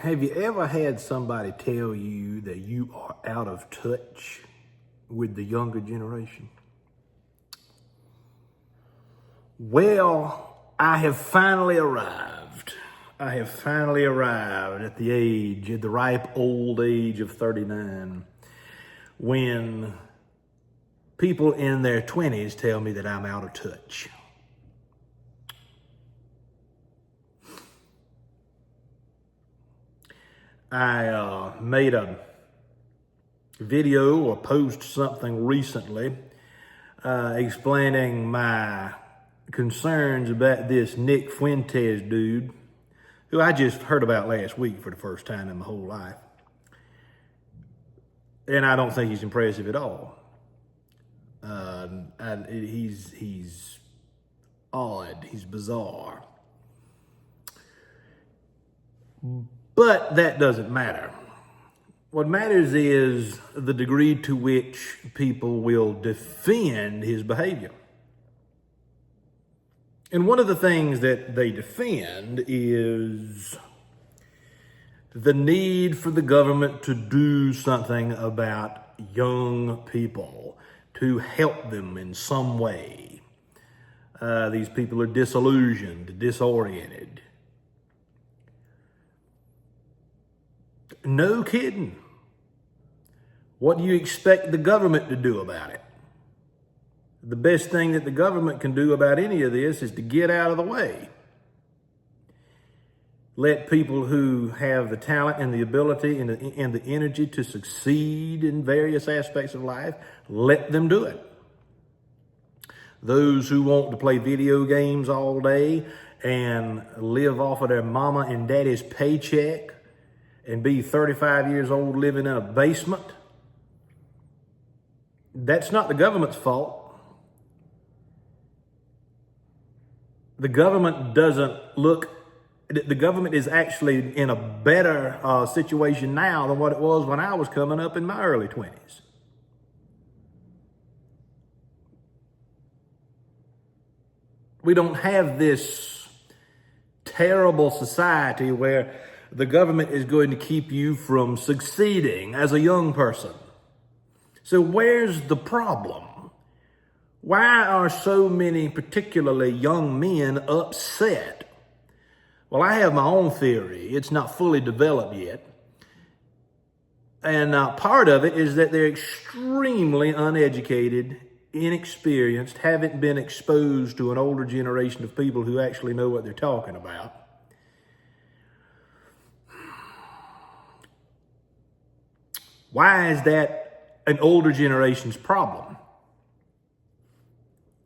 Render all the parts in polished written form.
Have you ever had somebody tell you that you are out of touch with the younger generation? Well, I have finally arrived. I have finally arrived at the ripe old age of 39, when people in their 20s tell me that I'm out of touch. I made a video or post something recently explaining my concerns about this Nick Fuentes dude, who I just heard about last week for the first time in my whole life. And I don't think he's impressive at all. He's odd, he's bizarre. But that doesn't matter. What matters is the degree to which people will defend his behavior. And one of the things that they defend is the need for the government to do something about young people, to help them in some way. These people are disillusioned, disoriented. No kidding. What do you expect the government to do about it? The best thing that the government can do about any of this is to get out of the way. Let people who have the talent and the ability and the energy to succeed in various aspects of life, let them do it. Those who want to play video games all day and live off of their mama and daddy's paycheck and be 35 years old living in a basement, that's not the government's fault. The government the government is actually in a better situation now than what it was when I was coming up in my early 20s. We don't have this terrible society where the government is going to keep you from succeeding as a young person. So where's the problem? Why are so many, particularly young men, upset? Well, I have my own theory. It's not fully developed yet. And part of it is that they're extremely uneducated, inexperienced, haven't been exposed to an older generation of people who actually know what they're talking about. Why is that an older generation's problem?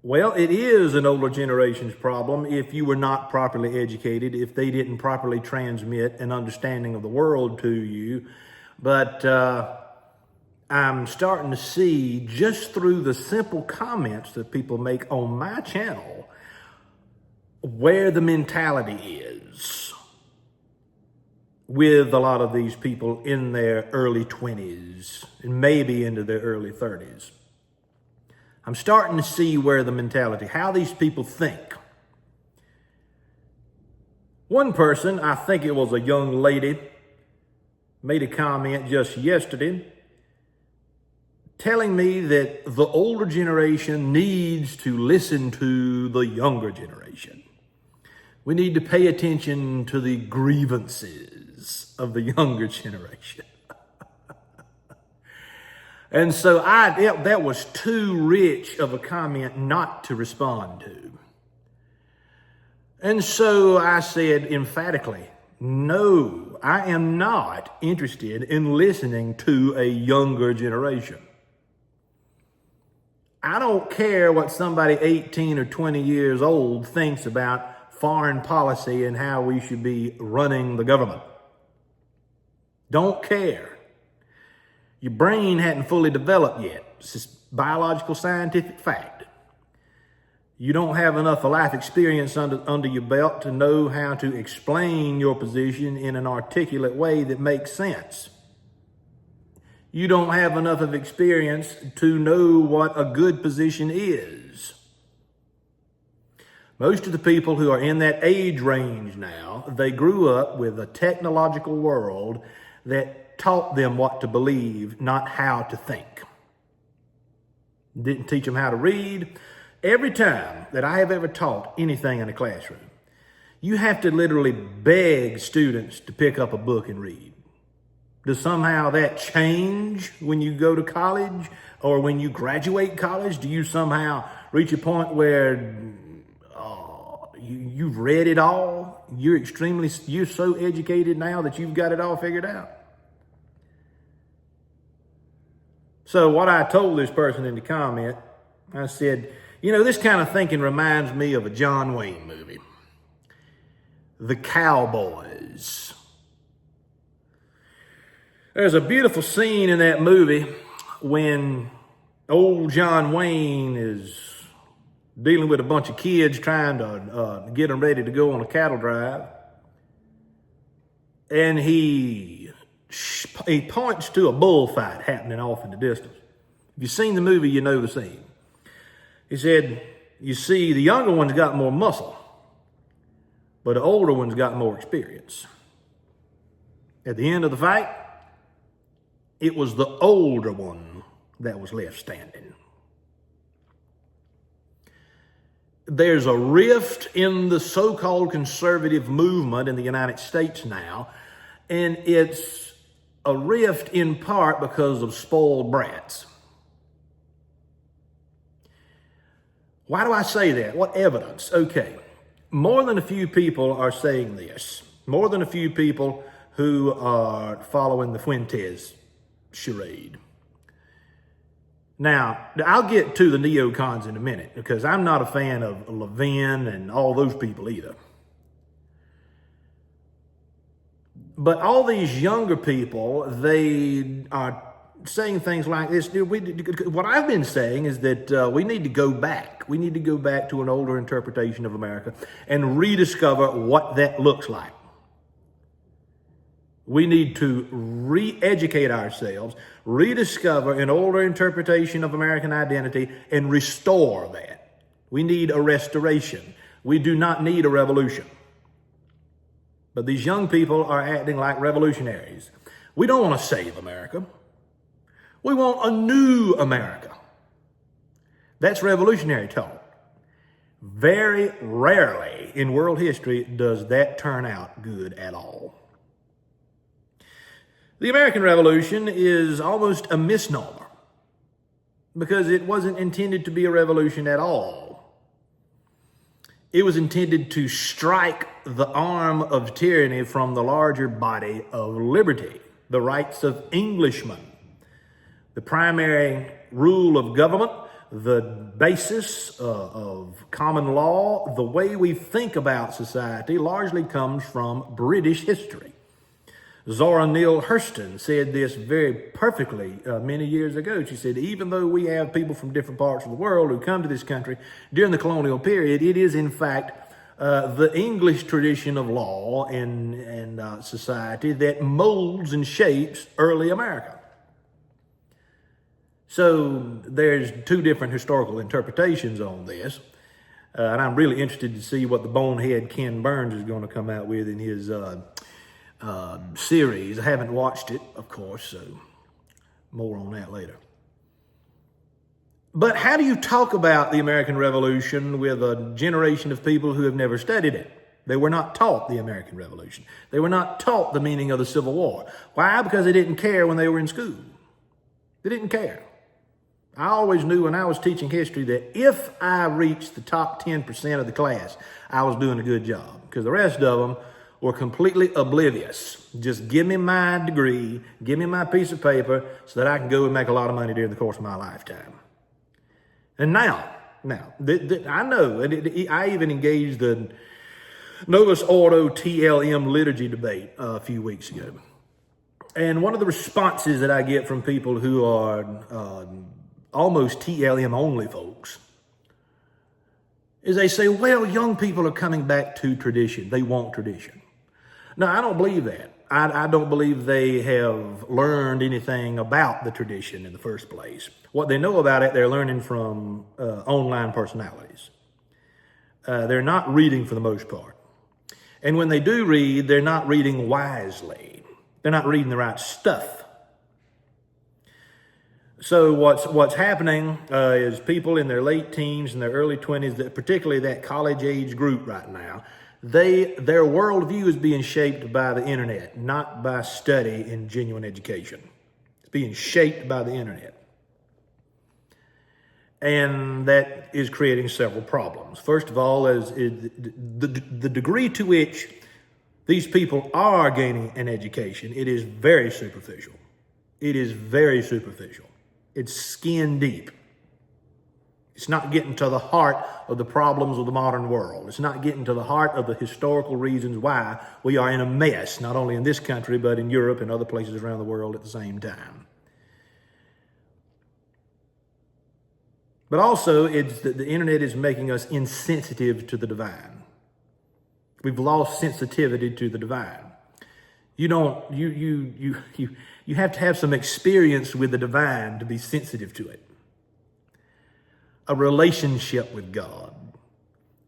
Well, it is an older generation's problem if you were not properly educated, if they didn't properly transmit an understanding of the world to you. But I'm starting to see, just through the simple comments that people make on my channel, where the mentality is with a lot of these people in their early 20s and maybe into their early 30s. I'm starting to see where the mentality, how these people think. One person, I think it was a young lady, made a comment just yesterday telling me that the older generation needs to listen to the younger generation. We need to pay attention to the grievances of the younger generation. And so that was too rich of a comment not to respond to. And so I said emphatically, no, I am not interested in listening to a younger generation. I don't care what somebody 18 or 20 years old thinks about foreign policy and how we should be running the government. Don't care. Your brain hadn't fully developed yet. It's just biological scientific fact. You don't have enough life experience under your belt to know how to explain your position in an articulate way that makes sense. You don't have enough of experience to know what a good position is. Most of the people who are in that age range now, they grew up with a technological world that taught them what to believe, not how to think. Didn't teach them how to read. Every time that I have ever taught anything in a classroom, you have to literally beg students to pick up a book and read. Does somehow that change when you go to college or when you graduate college? Do you somehow reach a point where you've read it all? You're so educated now that you've got it all figured out? So what I told this person in the comment, I said, this kind of thinking reminds me of a John Wayne movie, The Cowboys. There's a beautiful scene in that movie when old John Wayne is dealing with a bunch of kids trying to get them ready to go on a cattle drive. And he points to a bullfight happening off in the distance. If you've seen the movie, you know the scene. He said, you see, the younger one's got more muscle, but the older one's got more experience. At the end of the fight, it was the older one that was left standing. There's a rift in the so-called conservative movement in the United States now, and it's a rift in part because of spoiled brats. Why do I say that? What evidence? Okay, more than a few people are saying this. More than a few people who are following the Fuentes charade. Now, I'll get to the neocons in a minute because I'm not a fan of Levin and all those people either. But all these younger people, they are saying things like this. What I've been saying is that we need to go back. We need to go back to an older interpretation of America and rediscover what that looks like. We need to re-educate ourselves, rediscover an older interpretation of American identity, and restore that. We need a restoration. We do not need a revolution. But these young people are acting like revolutionaries. We don't want to save America. We want a new America. That's revolutionary talk. Very rarely in world history does that turn out good at all. The American Revolution is almost a misnomer because it wasn't intended to be a revolution at all. It was intended to strike the arm of tyranny from the larger body of liberty, the rights of Englishmen, the primary rule of government, the basis of common law. The way we think about society largely comes from British history. Zora Neale Hurston said this very perfectly many years ago. She said, even though we have people from different parts of the world who come to this country during the colonial period, it is in fact the English tradition of law and society that molds and shapes early America. So there's two different historical interpretations on this. And I'm really interested to see what the bonehead Ken Burns is going to come out with in his series. I haven't watched it, of course, so more on that later. But how do you talk about the American Revolution with a generation of people who have never studied it? They were not taught the American Revolution. They were not taught the meaning of the Civil War. Why? Because they didn't care when they were in school. They didn't care. I always knew when I was teaching history that if I reached the top 10% of the class, I was doing a good job, because the rest of them were completely oblivious. Just give me my degree, give me my piece of paper so that I can go and make a lot of money during the course of my lifetime. And now, I know, I even engaged the Novus Ordo TLM liturgy debate a few weeks ago. And one of the responses that I get from people who are almost TLM only folks is they say, well, young people are coming back to tradition. They want tradition. No, I don't believe that. I don't believe they have learned anything about the tradition in the first place. What they know about it, they're learning from online personalities. They're not reading for the most part. And when they do read, they're not reading wisely. They're not reading the right stuff. So what's happening is people in their late teens and their early 20s, particularly that college age group right now, their worldview is being shaped by the internet, not by study and genuine education. It's being shaped by the internet. And that is creating several problems. First of all, is the degree to which these people are gaining an education, it is very superficial. It is very superficial. It's skin deep. It's not getting to the heart of the problems of the modern world. It's not getting to the heart of the historical reasons why we are in a mess, not only in this country, but in Europe and other places around the world at the same time. But also, the internet is making us insensitive to the divine. We've lost sensitivity to the divine. You have to have some experience with the divine to be sensitive to it. A relationship with God.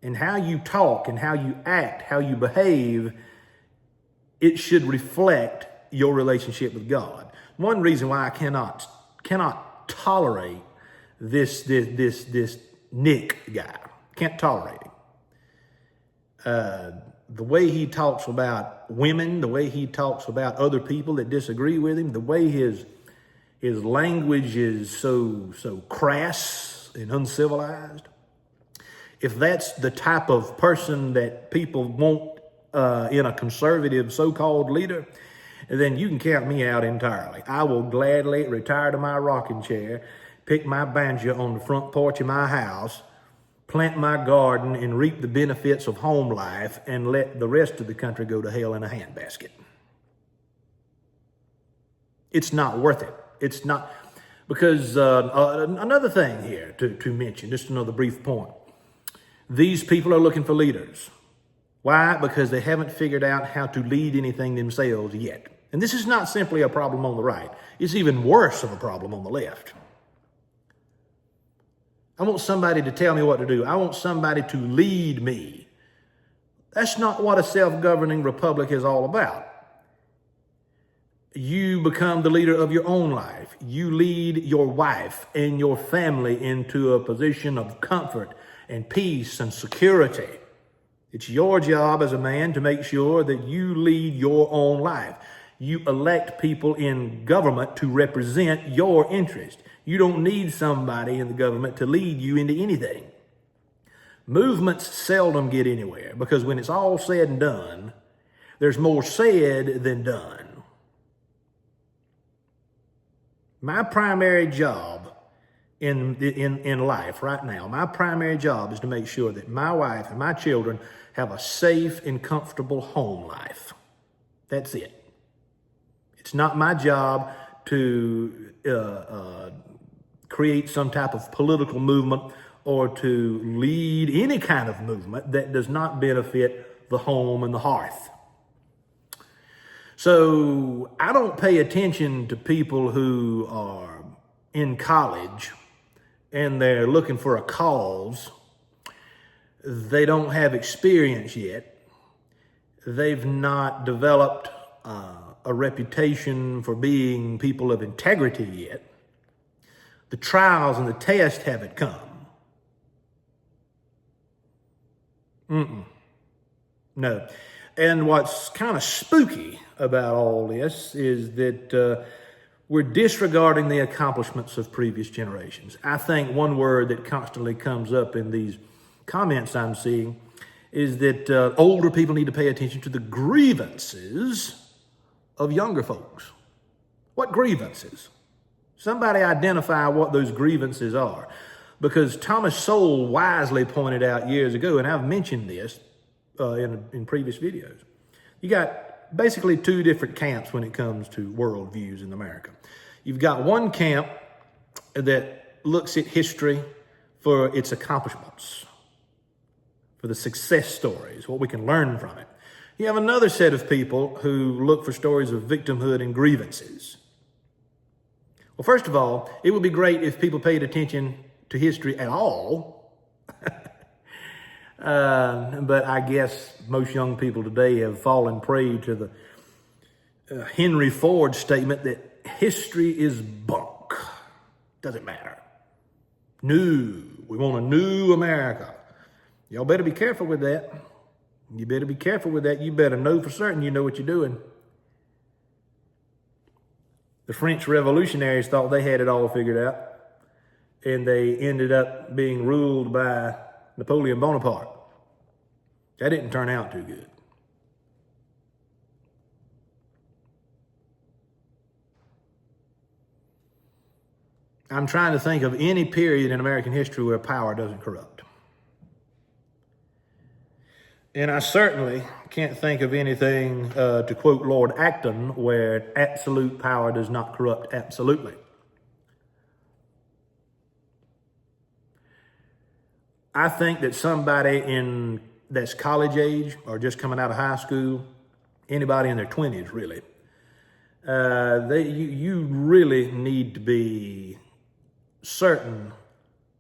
And how you talk and how you act, how you behave, it should reflect your relationship with God. One reason why I cannot tolerate this Nick guy. Can't tolerate him. The way he talks about women, the way he talks about other people that disagree with him, the way his language is so crass and uncivilized. If that's the type of person that people want in a conservative so-called leader, then you can count me out entirely. I will gladly retire to my rocking chair, pick my banjo on the front porch of my house, plant my garden, and reap the benefits of home life, and let the rest of the country go to hell in a handbasket. It's not worth it. It's not, because another thing here to mention, just another brief point. These people are looking for leaders. Why? Because they haven't figured out how to lead anything themselves yet. And this is not simply a problem on the right. It's even worse of a problem on the left. I want somebody to tell me what to do. I want somebody to lead me. That's not what a self-governing republic is all about. You become the leader of your own life. You lead your wife and your family into a position of comfort and peace and security. It's your job as a man to make sure that you lead your own life. You elect people in government to represent your interest. You don't need somebody in the government to lead you into anything. Movements seldom get anywhere because when it's all said and done, there's more said than done. My primary job in life right now, my primary job is to make sure that my wife and my children have a safe and comfortable home life. That's it. It's not my job to create some type of political movement or to lead any kind of movement that does not benefit the home and the hearth. So I don't pay attention to people who are in college and they're looking for a cause. They don't have experience yet. They've not developed a reputation for being people of integrity yet. The trials and the tests haven't come. No. And what's kind of spooky about all this is that we're disregarding the accomplishments of previous generations. I think one word that constantly comes up in these comments I'm seeing is that older people need to pay attention to the grievances of younger folks. What grievances? Somebody identify what those grievances are. Because Thomas Sowell wisely pointed out years ago, and I've mentioned this in previous videos, you got basically two different camps when it comes to worldviews in America. You've got one camp that looks at history for its accomplishments, for the success stories, what we can learn from it. You have another set of people who look for stories of victimhood and grievances. Well, first of all, it would be great if people paid attention to history at all. But I guess most young people today have fallen prey to the Henry Ford statement that history is bunk. Doesn't matter. New. We want a new America. Y'all better be careful with that. You better be careful with that. You better know for certain you know what you're doing. The French revolutionaries thought they had it all figured out, and they ended up being ruled by Napoleon Bonaparte. That didn't turn out too good. I'm trying to think of any period in American history where power doesn't corrupt. And I certainly can't think of anything, to quote Lord Acton, where absolute power does not corrupt absolutely. I think that somebody that's college age or just coming out of high school, anybody in their 20s really, you really need to be certain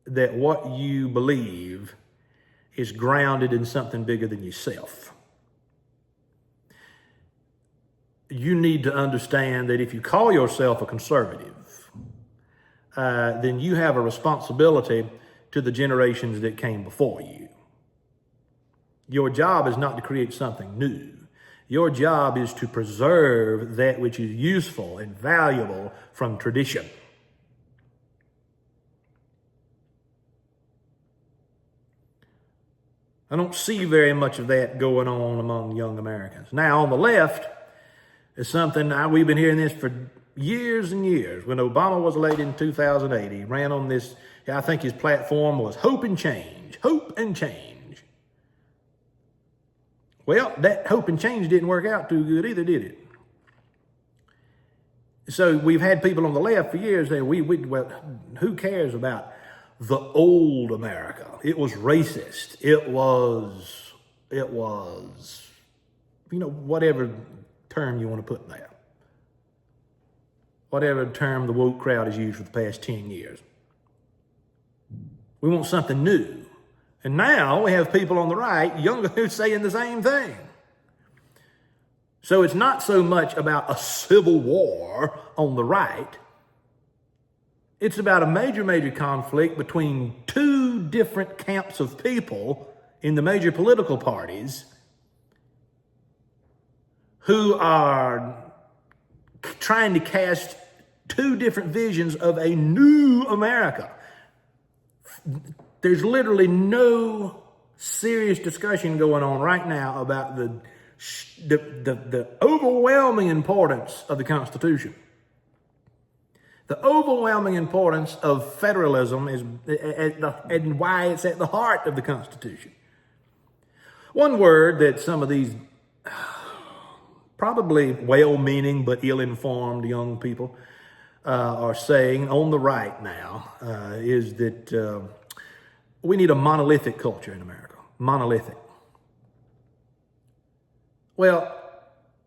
that what you believe is grounded in something bigger than yourself. You need to understand that if you call yourself a conservative, then you have a responsibility to the generations that came before you. Your job is not to create something new. Your job is to preserve that which is useful and valuable from tradition. I don't see very much of that going on among young Americans. Now, on the left, is something we've been hearing this for years and years. When Obama was elected in 2008, he ran on this, I think his platform was hope and change, hope and change. Well, that hope and change didn't work out too good either, did it? So we've had people on the left for years saying, well, who cares about the old America? It was racist. It was, whatever term you want to put there. Whatever term the woke crowd has used for the past 10 years. We want something new. And now we have people on the right, younger, who's saying the same thing. So it's not so much about a civil war on the right. It's about a major conflict between two different camps of people in the major political parties who are trying to cast two different visions of a new America. There's literally no serious discussion going on right now about the overwhelming importance of the Constitution. The overwhelming importance of federalism and why it's at the heart of the Constitution. One word that some of these probably well-meaning but ill-informed young people are saying on the right now is that we need a monolithic culture in America. Monolithic. Well,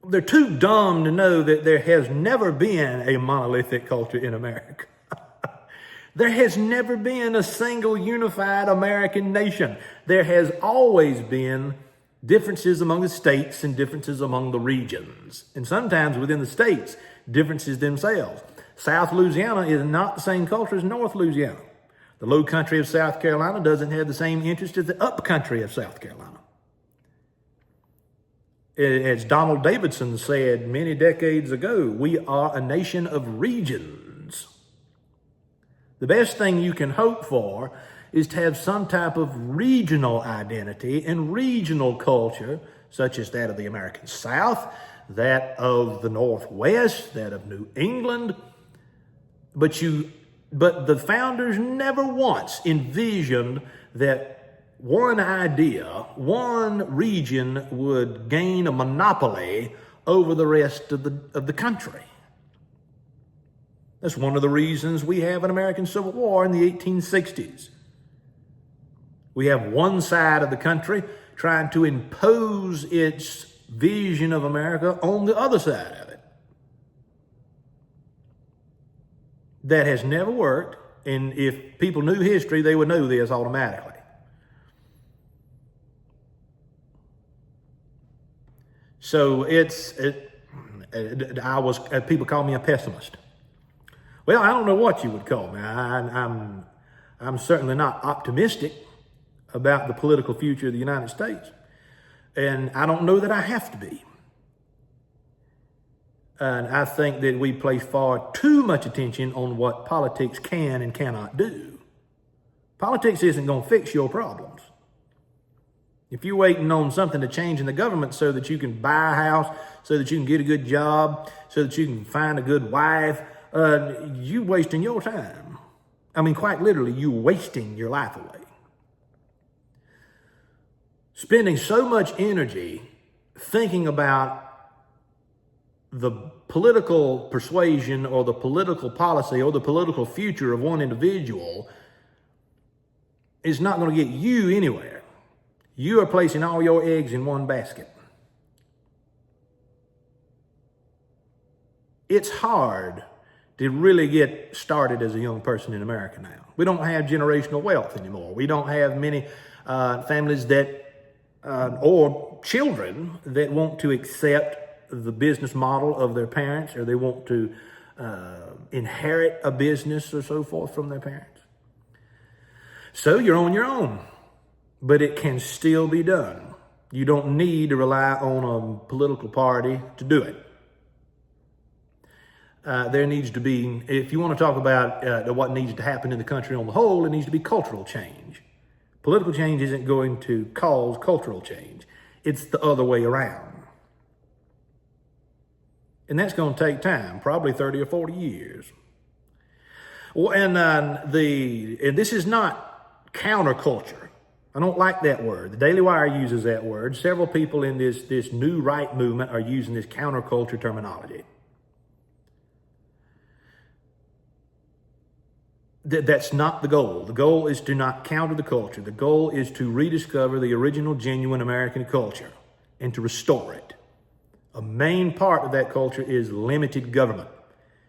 they're too dumb to know that there has never been a monolithic culture in America. There has never been a single unified American nation. There has always been differences among the states and differences among the regions. And sometimes within the states, differences themselves. South Louisiana is not the same culture as North Louisiana. The low country of South Carolina doesn't have the same interest as the up country of South Carolina. As Donald Davidson said many decades ago, we are a nation of regions. The best thing you can hope for is to have some type of regional identity and regional culture, such as that of the American South, that of the Northwest, that of New England. But the founders never once envisioned that one idea, one region would gain a monopoly over the rest of the country. That's one of the reasons we have an American Civil War in the 1860s. We have one side of the country trying to impose its vision of America on the other side of it. That has never worked, and if people knew history, they would know this automatically. So people call me a pessimist. Well, I don't know what you would call me. I'm certainly not optimistic about the political future of the United States. And I don't know that I have to be. And I think that we place far too much attention on what politics can and cannot do. Politics isn't going to fix your problems. If you're waiting on something to change in the government so that you can buy a house, so that you can get a good job, so that you can find a good wife, you're wasting your time. I mean, quite literally, you're wasting your life away. Spending so much energy thinking about the political persuasion or the political policy or the political future of one individual is not going to get you anywhere. You are placing all your eggs in one basket. It's hard to really get started as a young person in America now. We don't have generational wealth anymore. We don't have many families that or children that want to accept the business model of their parents, or they want to inherit a business or so forth from their parents. So you're on your own, but it can still be done. You don't need to rely on a political party to do it. There needs to be, if you want to talk about what needs to happen in the country on the whole, it needs to be cultural change. Political change isn't going to cause cultural change. It's the other way around. And that's going to take time, probably 30 or 40 years. Well, and this is not counterculture. I don't like that word. The Daily Wire uses that word. Several people in this new right movement are using this counterculture terminology. That's not the goal. The goal is to not counter the culture. The goal is to rediscover the original, genuine American culture and to restore it. A main part of that culture is limited government,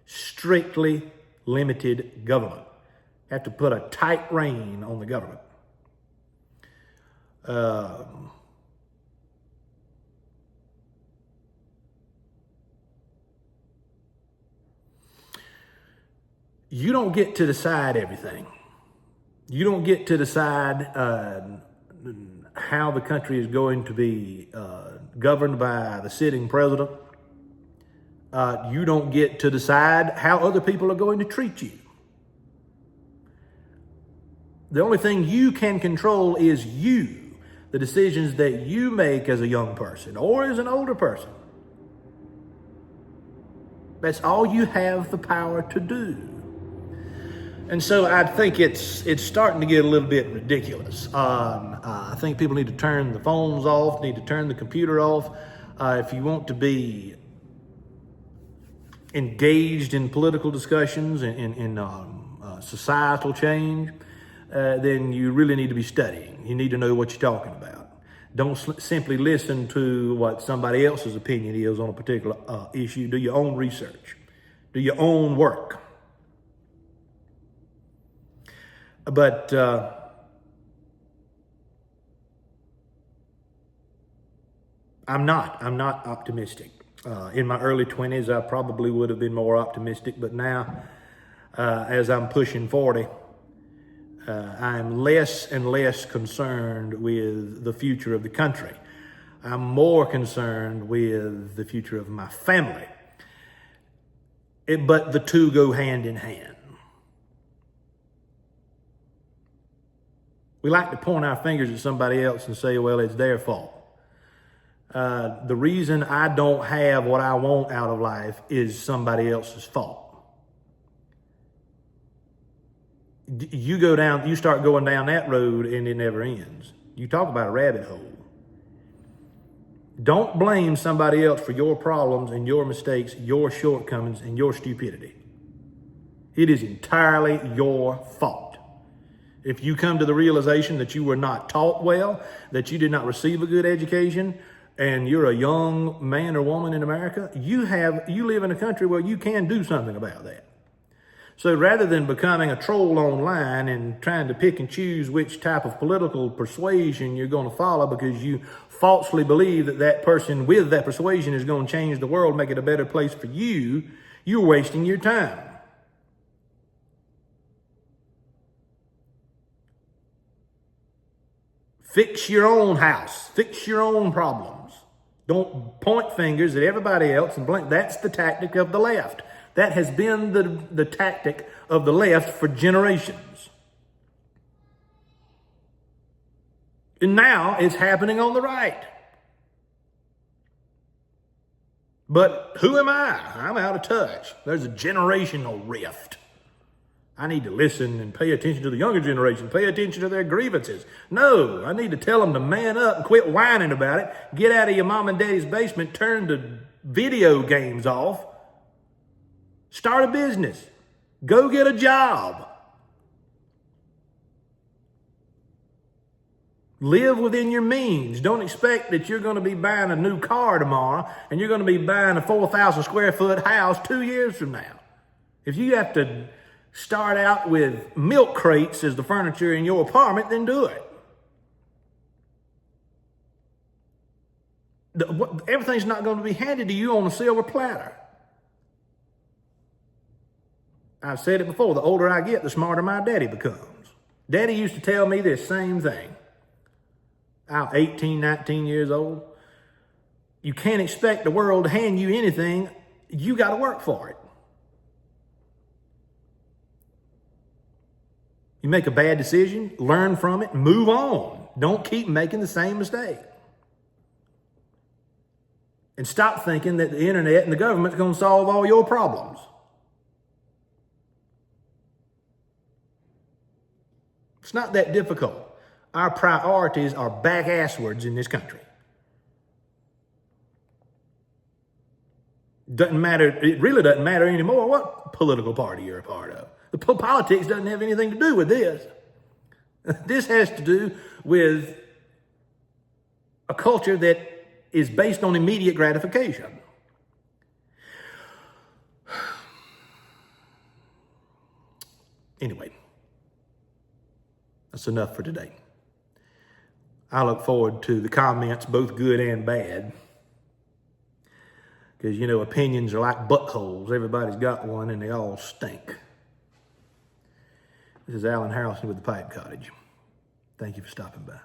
strictly limited government. Have to put a tight rein on the government. You don't get to decide everything. You don't get to decide how the country is going to be governed by the sitting president. You don't get to decide how other people are going to treat you. The only thing you can control is you, the decisions that you make as a young person or as an older person. That's all you have the power to do. And so I think it's starting to get a little bit ridiculous. I think people need to turn the phones off, need to turn the computer off. If you want to be engaged in political discussions and in societal change, then you really need to be studying. You need to know what you're talking about. Don't simply listen to what somebody else's opinion is on a particular issue. Do your own research. Do your own work. But I'm not optimistic. In my early 20s, I probably would have been more optimistic, but now, as I'm pushing 40, I'm less and less concerned with the future of the country. I'm more concerned with the future of my family. But the two go hand in hand. We like to point our fingers at somebody else and say, well, it's their fault. The reason I don't have what I want out of life is somebody else's fault. You start going down that road and it never ends. You talk about a rabbit hole. Don't blame somebody else for your problems and your mistakes, your shortcomings, and your stupidity. It is entirely your fault. If you come to the realization that you were not taught well, that you did not receive a good education, and you're a young man or woman in America, you live in a country where you can do something about that. So rather than becoming a troll online and trying to pick and choose which type of political persuasion you're going to follow because you falsely believe that that person with that persuasion is going to change the world, make it a better place for you, you're wasting your time. Fix your own house. Fix your own problems. Don't point fingers at everybody else and blame. That's the tactic of the left. That has been the tactic of the left for generations. And now it's happening on the right. But who am I? I'm out of touch. There's a generational rift. I need to listen and pay attention to the younger generation, pay attention to their grievances. No, I need to tell them to man up and quit whining about it. Get out of your mom and daddy's basement, turn the video games off. Start a business. Go get a job. Live within your means. Don't expect that you're going to be buying a new car tomorrow and you're going to be buying a 4,000 square foot house 2 years from now. If you have to start out with milk crates as the furniture in your apartment, then do it. Everything's not going to be handed to you on a silver platter. I've said it before, the older I get, the smarter my daddy becomes. Daddy used to tell me this same thing. I was 18, 19 years old. You can't expect the world to hand you anything. You got to work for it. You make a bad decision, learn from it, move on. Don't keep making the same mistake. And stop thinking that the internet and the government's going to solve all your problems. It's not that difficult. Our priorities are back-asswards in this country. Doesn't matter, it really doesn't matter anymore what political party you're a part of. The politics doesn't have anything to do with this. This has to do with a culture that is based on immediate gratification. Anyway, that's enough for today. I look forward to the comments, both good and bad. Because, you know, opinions are like buttholes. Everybody's got one and they all stink. This is Alan Harrelson with the Pipe Cottage. Thank you for stopping by.